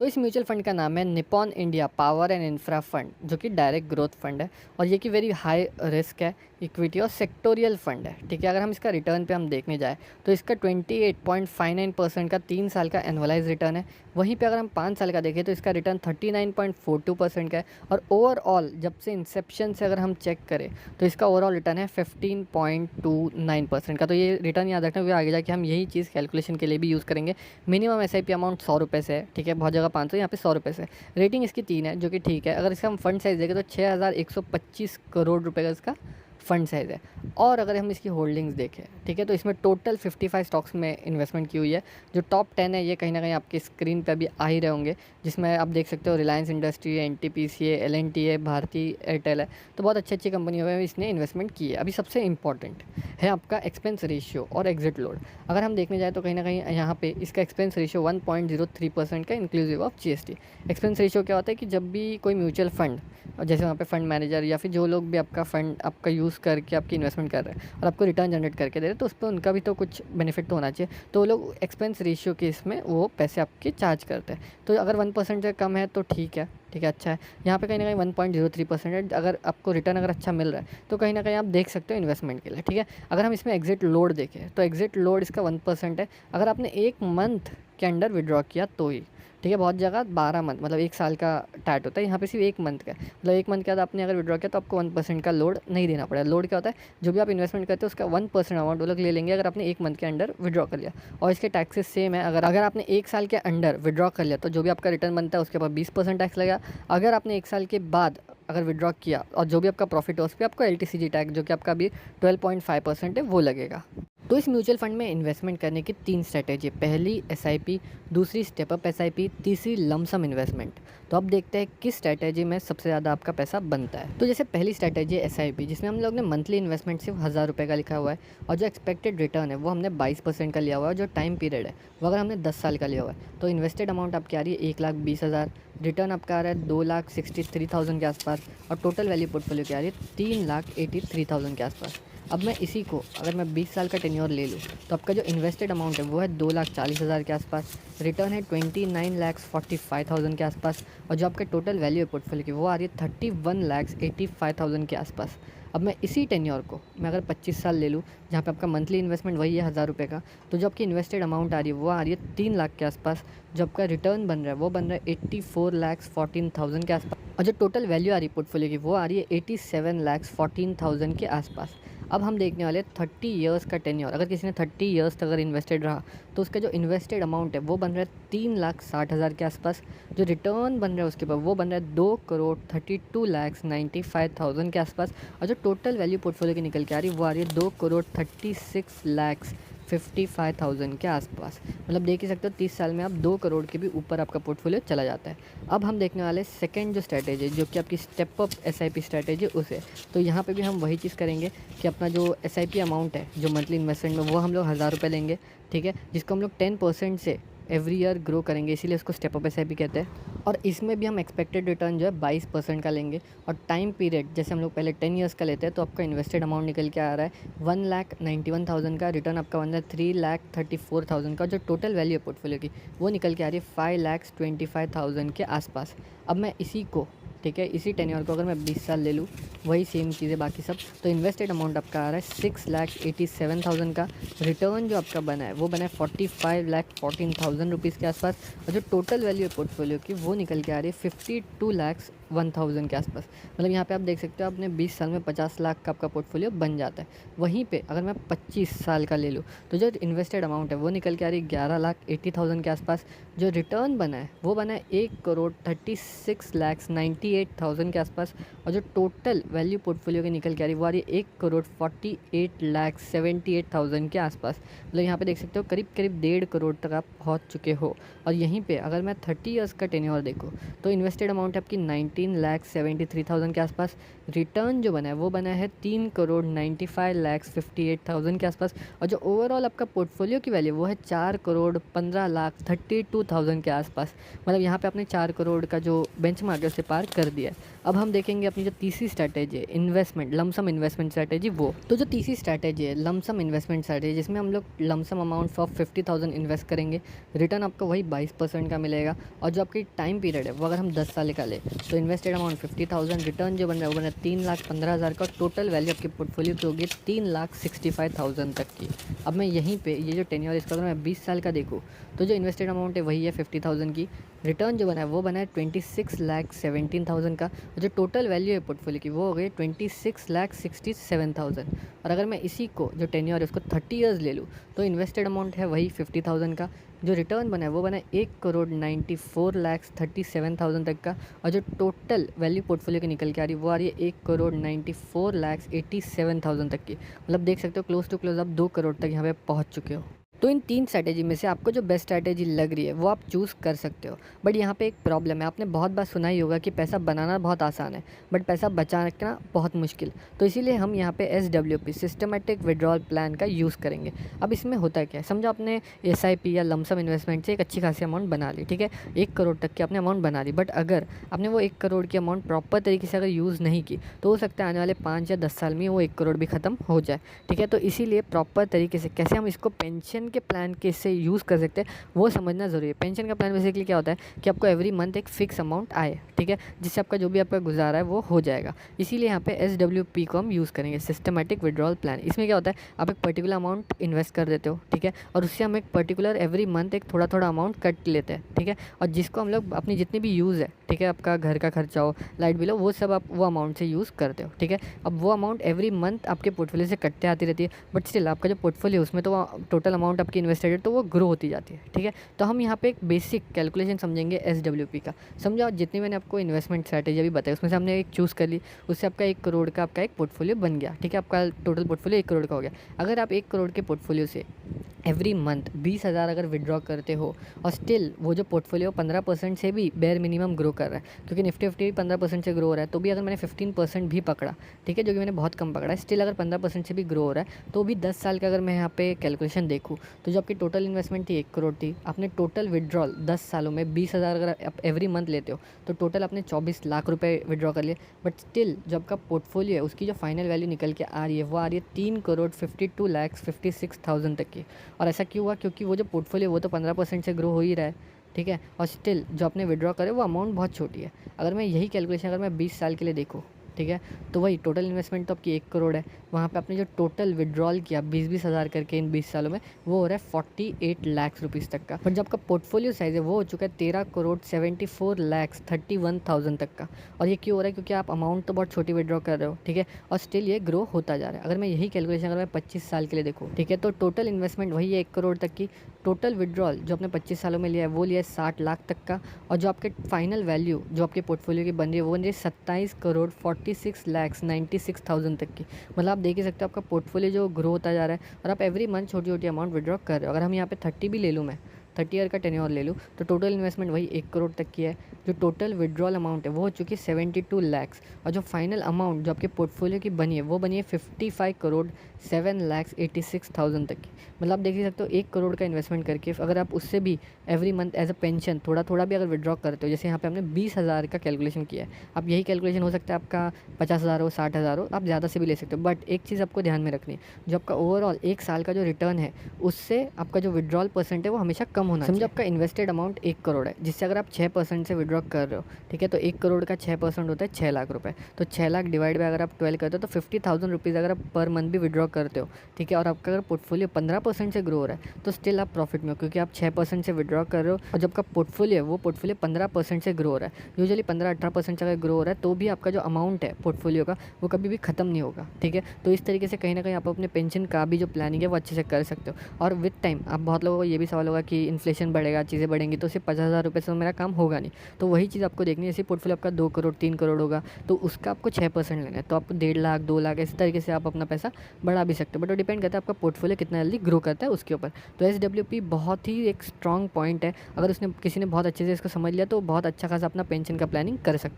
तो इस mutual fund का नाम है Nippon India power and infra fund, जो कि डायरेक्ट ग्रोथ फंड है और ये कि वेरी हाई रिस्क है, इक्विटी और सेक्टोरियल फंड है। ठीक है, अगर हम इसका रिटर्न पे हम देखने जाए तो इसका 28.59% का 3 साल का एनुअलाइज रिटर्न है। वहीं पे अगर हम 5 साल का देखें तो इसका रिटर्न 39.42% का है। और ओवरऑल जब से इंसेप्शन से अगर हम चेक करें तो इसका ओवरऑल रिटर्न है 15.29% का। तो ये रिटर्न याद रखना, क्योंकि आगे जाके हम यही चीज़ कैलकुलेशन के लिए भी यूज़ करेंगे। मिनिमम एसआईपी अमाउंट 100 रुपये से है। ठीक है, बहुत जगह 500, यहाँ पे 100 रुपये से। रेटिंग इसकी 3 है, जो कि ठीक है। अगर इसका हम फंड साइज़ देखें तो 6125 करोड़ रुपए का इसका फंड साइज़ है। और अगर हम इसकी होल्डिंग्स देखें, ठीक है, तो इसमें टोटल 55 स्टॉक्स में इन्वेस्टमेंट की हुई है। जो टॉप 10 है ये कहीं ना कहीं आपकी स्क्रीन पे अभी आ ही रहे होंगे, जिसमें आप देख सकते हो रिलायंस इंडस्ट्री है, एनटीपीसी है, एलएनटी है, भारती एयरटेल है। तो बहुत अच्छी अच्छी कंपनियों में इसने इन्वेस्टमेंट की है। अभी सबसे इंपॉर्टेंट है आपका एक्सपेंस रेशियो और एग्जिट लोड। अगर हम देखने जाए तो कहीं ना कहीं यहाँ पे इसका एक्सपेंस रेशियो 1.03% का inclusive of GST. Expense ratio क्या होता है कि जब भी कोई म्यूचुअल फंड, जैसे वहाँ पे फंड मैनेजर या फिर जो लोग भी आपका फंड आपका यूज़ करके आपकी इन्वेस्टमेंट कर रहे हैं और आपको रिटर्न जनरेट करके दे रहे हैं, तो उस पर उनका भी तो कुछ बेनिफिट तो होना चाहिए। तो वो लोग एक्सपेंस रेशियो के इसमें वो पैसे आपके चार्ज करते हैं। तो अगर 1% से कम है तो ठीक है, ठीक है, अच्छा है। यहाँ पे कहीं ना कहीं 1.03% है। अगर आपको रिटर्न अगर अच्छा मिल रहा है तो कहीं ना कहीं आप देख सकते हो इन्वेस्टमेंट के लिए। ठीक है, अगर हम इसमें एग्जिट लोड देखें तो एग्जिट लोड इसका 1% है। अगर आपने 1 मंथ के अंडर विड्रॉ किया तो ही। ठीक है, बहुत जगह 12 मंथ मतलब 1 साल का टैट होता है, यहाँ पे सिर्फ 1 मंथ का है। मतलब 1 मंथ के बाद आपने अगर विड्रॉ किया तो आपको 1% का लोड नहीं देना पड़ेगा। लोड क्या होता है, जो भी आप इन्वेस्टमेंट करते हो उसका 1% अमाउंट वो लोग ले लेंगे अगर आपने 1 मंथ के अंडर विड्रॉ कर लिया। और इसके टैक्सेस सेम है। अगर अगर आपने 1 साल के अंडर विड्रॉ कर लिया तो जो भी आपका रिटर्न बनता है उसके ऊपर 20% टैक्स लगेगा। अगर आपने 1 साल के बाद अगर विड्रॉ किया और जो भी आपका प्रॉफिट है उस पर आपको एलटीसीजी टैक्स, जो कि आपका अभी 12.5% है, वो लगेगा। तो इस म्यूचुअल फंड में इन्वेस्टमेंट करने की 3 स्ट्रैटेजी, पहली एसआईपी, दूसरी स्टेप अप एसआईपी, तीसरी लमसम इन्वेस्टमेंट। तो अब देखते हैं किस स्ट्रैटेजी में सबसे ज़्यादा आपका पैसा बनता है। तो जैसे पहली स्ट्रैटेजी है एसआईपी, जिसमें हम लोग ने मंथली इन्वेस्टमेंट सिर्फ 1000 रुपये का लिखा हुआ है और जो एक्सपेक्टेड रिटर्न है वो हमने 22% का लिया हुआ है। जो टाइम पीरियड है वो अगर हमने 10 साल का लिया हुआ है तो इन्वेस्टेड अमाउंट आपकी आ रही है 1,20,000, रिटर्न आपका आ रहा है 2,63,000 के आसपास और टोटल वैल्यू पोर्टफोलियो की आ रही है 3,83,000 के आसपास। अब मैं इसी को अगर मैं 20 साल का टेन्योर ले लूँ तो आपका जो इन्वेस्टेड अमाउंट है वो है 2,40,000 के आसपास, रिटर्न है 29,45,000 के आसपास और जो आपका टोटल वैल्यू है पोर्टफोलियो की वो आ रही है 31,85,000 के आसपास। अब मैं इसी टेन्योर को मैं अगर 25 साल ले लूँ, जहाँ पे आपका मंथली इन्वेस्टमेंट वही है 1000 रुपये का, तो जो आपकी इन्वेस्टेड अमाउंट आ रही है वो आ रही है 3 लाख के आसपास। जो आपका रिटर्न बन रहा है वो बन रहा है 84,14,000 के आसपास और जो टोटल वैल्यू आ रही है पोर्टफोलियो की वो आ रही है 87,14,000 के आसपास। अब हम देखने वाले 30 इयर्स का टेन्योर। अगर किसी ने 30 इयर्स तक अगर इन्वेस्टेड रहा तो उसका जो इन्वेस्टेड अमाउंट है वो बन रहा है 3,60,000 के आसपास। जो रिटर्न बन रहा है उसके ऊपर वो बन रहा है 2,32,95,000 के आसपास और जो टोटल वैल्यू पोर्टफोलियो की निकल के आ रही है वो आ रही है 2,36,55,000 के आसपास। मतलब देख ही सकते हो 30 साल में आप 2 करोड़ के भी ऊपर आपका पोर्टफोलियो चला जाता है। अब हम देखने वाले सेकंड जो स्ट्रैटेजी जो कि आपकी स्टेप अप एसआईपी स्ट्रैटेजी उसे। तो यहाँ पे भी हम वही चीज़ करेंगे कि अपना जो एसआईपी अमाउंट है जो मंथली इन्वेस्टमेंट में वो हम लोग 1000 रुपये लेंगे। ठीक है, जिसको हम लोग 10% से एवरी ईयर ग्रो करेंगे, इसीलिए उसको स्टेप अप एसआईपी कहते हैं। और इसमें भी हम एक्सपेक्टेड रिटर्न जो है 22% का लेंगे और टाइम पीरियड जैसे हम लोग पहले 10 ईयर्स का लेते हैं तो आपका इन्वेस्टेड अमाउंट निकल के आ रहा है 1,91,000 का, रिटर्न आपका बन रहा है 3,34,000 का। जो टोटल वैल्यू है पोर्टफोलियो की वो निकल के आ रही है 5,25,000 के आसपास। अब मैं इसी को, ठीक है, इसी टेन्योर को अगर मैं 20 साल ले लूँ, वही सेम चीज़ें बाकी सब, तो इन्वेस्टेड अमाउंट आपका आ रहा है 6,87,000 का। रिटर्न जो आपका बना है वो बना है 45,14,000 रुपीज़ के आसपास और जो टोटल वैल्यू है पोर्टफोलियो की वो निकल के आ रही है 52,01,000 के आसपास। मतलब यहाँ पे आप देख सकते हो अपने 20 साल में 50 लाख का आपका पोर्टफोलियो बन जाता है। वहीं पे अगर मैं 25 साल का ले लूँ तो जो इन्वेस्टेड अमाउंट है वो निकल के आ रही है 11,80,000 के आसपास। जो रिटर्न बना है वो बना है 1,36,98,000 के आसपास और जो टोटल वैल्यू पोर्टफोलियो की निकल के आ रही है वो आ रही है 1,48,78,000 के आसपास। मतलब यहाँ पे देख सकते हो करीब करीब 1.5 करोड़ तक आप पहुँच चुके हो। और यहीं पे अगर मैं 30 इयर्स का टेन्योर देखूँ तो इन्वेस्टेड अमाउंट है आपकी 19,73,000 के आसपास। रिटर्न जो बना है वो बना है 3,95,58,000 के आसपास और जो ओवरऑल आपका पोर्टफोलियो की वैल्यू वो है 4,15,32,000 के आसपास। मतलब यहाँ पे आपने 4 करोड़ का जो बेंचमार्क है उसे पार कर दिया है। अब हम देखेंगे अपनी जो तीसरी स्ट्रैटेजी है इन्वेस्टमेंट लमसम इन्वेस्टमेंट स्ट्रैटेजी वो। तो जो तीसरी स्ट्रैटेजी है लमसम इन्वेस्टमेंट स्ट्रैटेजी, जिसमें हम लोग लमसम अमाउंट ऑफ 50,000 इन्वेस्ट करेंगे, रिटर्न आपको वही 22% का मिलेगा। और जो आपकी टाइम पीरियड है वो अगर हम 10 साल का ले तो इन्वेस्टेड अमाउंट 50,000, रिटर्न जो बन रहा है वो बन रहा है 3,15,000 का। टोटल वैल्यू आपकी पोर्टफोलियो की होगी 3,65,000 तक की। अब मैं यहीं पे ये जो टेन्योर इसका अगर मैं 20 साल का देखूँ तो जो इन्वेस्टेड अमाउंट है वही है 50,000 की, रिटर्न जो बना है वो बना है 26,17,000 का। और जो टोटल वैल्यू है पोर्टफोलियो की वो हो गई 26,67,000। और अगर मैं इसी को जो टेन्योर है उसको 30 ईयर्स ले लूँ तो इन्वेस्टेड अमाउंट है वही 50,000 का, जो रिटर्न बना है वो बना है 1,94,37,000 तक का। और जो टोटल वैल्यू पोर्टफोलियो की निकल के आ रही है वो आ रही है 1,94,87,000 तक की। मतलब देख सकते हो क्लोज टू क्लोज आप 2 करोड़ तक यहाँ पे पहुँच चुके हो। तो इन 3 स्ट्रैटेजी में से आपको जो बेस्ट स्ट्रैटेजी लग रही है वो आप चूज़ कर सकते हो। बट यहाँ पे एक प्रॉब्लम है, आपने बहुत बार सुना ही होगा कि पैसा बनाना बहुत आसान है बट पैसा बचाना बहुत मुश्किल। तो इसीलिए हम यहाँ पे SWP सिस्टमेटिक विड्रॉल प्लान का यूज़ करेंगे। अब इसमें होता है क्या है, समझो आपने SIP या लमसम इन्वेस्टमेंट से एक अच्छी खासी अमाउंट बना ली, ठीक है, 1 करोड़ तक की आपने अमाउंट बना ली। बट अगर आपने वो 1 करोड़ की अमाउंट प्रॉपर तरीके से अगर यूज़ नहीं की तो हो सकता है आने वाले 5 या 10 साल में वो 1 करोड़ भी ख़त्म हो जाए, ठीक है। तो इसीलिए प्रॉपर तरीके से कैसे हम इसको पेंशन के प्लान के से यूज़ कर सकते हैं वो समझना ज़रूरी है। पेंशन का प्लान बेसिकली क्या होता है कि आपको एवरी मंथ एक फ़िक्स अमाउंट आए, ठीक है, जिससे आपका जो भी आपका गुजारा है वो हो जाएगा। इसीलिए यहाँ पे SWP को हम यूज़ करेंगे, सिस्टमेटिक विड्रॉल प्लान। इसमें क्या होता है, आप एक पर्टिकुलर अमाउंट इन्वेस्ट कर देते हो, ठीक है, और उससे हम एक पर्टिकुलर एवरी मंथ एक थोड़ा थोड़ा अमाउंट कट लेते हैं, ठीक है, और जिसको हम लोग अपनी जितनी भी यूज़ है, ठीक है, आपका घर का खर्चा हो, लाइट बिल हो, वो सब आप वो अमाउंट से यूज़ करते हो, ठीक है। अब वो अमाउंट एवरी मंथ आपके पोर्टफोलियो से कटते आती रहती है, बट स्टिल आपका जो पोर्टफोलियो उसमें तो टोटल अमाउंट आपकी इन्वेस्टेड है तो वो ग्रो होती जाती है, ठीक है। तो हम यहाँ पे एक बेसिक कैलकुलेशन समझेंगे SWP का। समझो जितनी मैंने आपको इन्वेस्टमेंट स्ट्रैटेजी अभी बताई उसमें से हमने एक चूज़ कर ली, उससे आपका 1 करोड़ का आपका एक पोर्टफोलियो बन गया, ठीक है, आपका टोटल पोर्टफोलियो 1 करोड़ का हो गया। अगर आप 1 करोड़ के पोर्टफोलियो से एवरी मंथ 20,000 अगर विड्रॉ करते हो और स्टिल वो जो पोर्टफोलियो 15% से भी बेयर मिनिमम ग्रो कर रहा है, क्योंकि निफ्टी 15% से ग्रो हो रहा है, तो भी अगर मैंने 15% भी पकड़ा, ठीक है, जो कि मैंने बहुत कम पकड़ा है, स्टिल अगर 15% से भी ग्रो हो रहा है तो भी 10 साल का अगर मैं यहाँ पे कैलकुलेशन देखूँ तो जो आपकी टोटल इन्वेस्टमेंट थी 1 करोड़ थी, आपने टोटल विड्रॉल 10 सालों में 20,000 अगर आप एवरी मंथ लेते हो तो टोटल आपने 24 लाख रुपए विड्रॉ कर लिए। बट स्टिल जो आपका पोर्टफोलियो है उसकी जो फाइनल वैल्यू निकल के आ रही है वो आ रही है 3,52,56,000 तक की। और ऐसा क्यों हुआ, क्योंकि वो जो पोर्टफोलियो वो तो 15% से ग्रो हो ही रहा है, ठीक है, और स्टिल जो आपने विड्रॉ करे वो अमाउंट बहुत छोटी है। अगर मैं यही कैलकुलेशन अगर मैं 20 साल के लिए देखूँ, ठीक है, तो वही टोटल इन्वेस्टमेंट तो आपकी 1 करोड़ है, वहाँ पे आपने जो टोटल विड्रॉल किया 20-20 हज़ार करके इन 20 सालों में वो हो रहा है 48 लाख रुपीज़ तक का। बट जो आपका पोर्टफोलियो साइज़ है वो हो चुका है 13,74,31,000 तक का। और ये क्यों हो रहा है, क्योंकि आप अमाउंट तो बहुत छोटी विड्रॉ कर रहे हो, ठीक है, और स्टिल ये ग्रो होता जा रहा है। अगर मैं यही कैलकुलेशन अगर मैं 25 साल के लिए देखूँ, ठीक है, तो टोटल इन्वेस्टमेंट वही है 1 करोड़ तक की, टोटल विड्रॉल जो आपने 25 सालों में लिया है वो लिया है 60 लाख तक का, और जो आपके फाइनल वैल्यू जो आपके पोर्टफोलियो की बन रही है वो बन रही है 27,46,96,000 तक की। मतलब आप देख ही सकते हो आपका पोर्टफोलियो जो ग्रो होता जा रहा है और आप एवरी मंथ छोटी छोटी अमाउंट विड्रॉ कर रहे हो। अगर हम यहाँ पे 30 भी ले लूँ, मैं 30 ईयर का टेन्योर ले लूँ तो टोटल इन्वेस्टमेंट वही 1 करोड़ तक की है। जो टोटल विड्रॉल अमाउंट है वो हो चुकी है 72 लाख, और जो फाइनल अमाउंट जो आपके पोर्टफोलियो की बनी है वो बनी है 55,07,86,000 तक की। मतलब आप देख ही सकते हो 1 करोड़ का इन्वेस्टमेंट करके अगर आप उससे भी every month as a pension थोड़ा थोड़ा भी अगर विड्रॉ करते हो, जैसे यहाँ पे हमने 20,000 का कैलकुलेशन किया है, अब यही कैलकुलेशन हो सकता है आपका 50,000 हो, 60,000 हो, आप ज़्यादा से भी ले सकते हो। बट एक चीज़ आपको ध्यान में रखनी है, जो आपका ओवरऑल 1 साल का जो रिटर्न है उससे आपका जो विड्रॉल परसेंट है वो हमेशा कम होना चाहिए। समझो आपका इन्वेस्टेड अमाउंट 1 करोड़ है, जिससे अगर आप 6% से विड्रॉ कर रहे हो, ठीक है, तो 1 करोड़ का 6% होता है 6 लाख रुपए। तो 6 लाख डिवाइड बाय अगर आप 12 करते हो तो 50,000 रुपीज़ अगर आप पर मंथ भी विड्रॉ करते हो, ठीक है, और आपका अगर पोर्टफोलियो 15% से ग्रो हो रहा है तो स्टिल आप प्रॉफिट में हो, क्योंकि आप 6% से विड्रॉ कर रहे हो और जब आपका पोर्टफोलियो है वो पोर्टफोलियो 15% से ग्रो हो रहा है। यूजुअली 15-18% से अगर ग्रो हो रहा है तो भी आपका जो अमाउंट है पोर्टफोलियो का वो कभी भी खत्म नहीं होगा, ठीक है। तो इस तरीके से कहीं ना कहीं आप अपने पेंशन का भी जो प्लानिंग है वो अच्छे से कर सकते हो। और विद टाइम आप बहुत लोगों को ये भी सवाल होगा कि इन्फ्लेशन बढ़ेगा, चीज़ें बढ़ेंगी, तो सिर्फ 50,000 रुपये से मेरा काम होगा नहीं। तो वही चीज़ आपको देखनी है, जैसे पोर्टफोलियो आपका 2 करोड़ 3 करोड़ होगा तो उसका आपको 6% लेना है, तो आपको 1.5 लाख 2 लाख इस तरीके से आप अपना पैसा बढ़ा भी सकते हो। बट वो डिपेंड करता है आपका पोर्टफोलियो कितना जल्दी ग्रो करता है उसके ऊपर। तो SWP बहुत ही एक स्ट्रॉन्ग पॉइंट है, अगर उसने किसी ने बहुत अच्छे से इसको समझ लिया तो बहुत अच्छा खासा अपना पेंशन का प्लानिंग कर सकता है।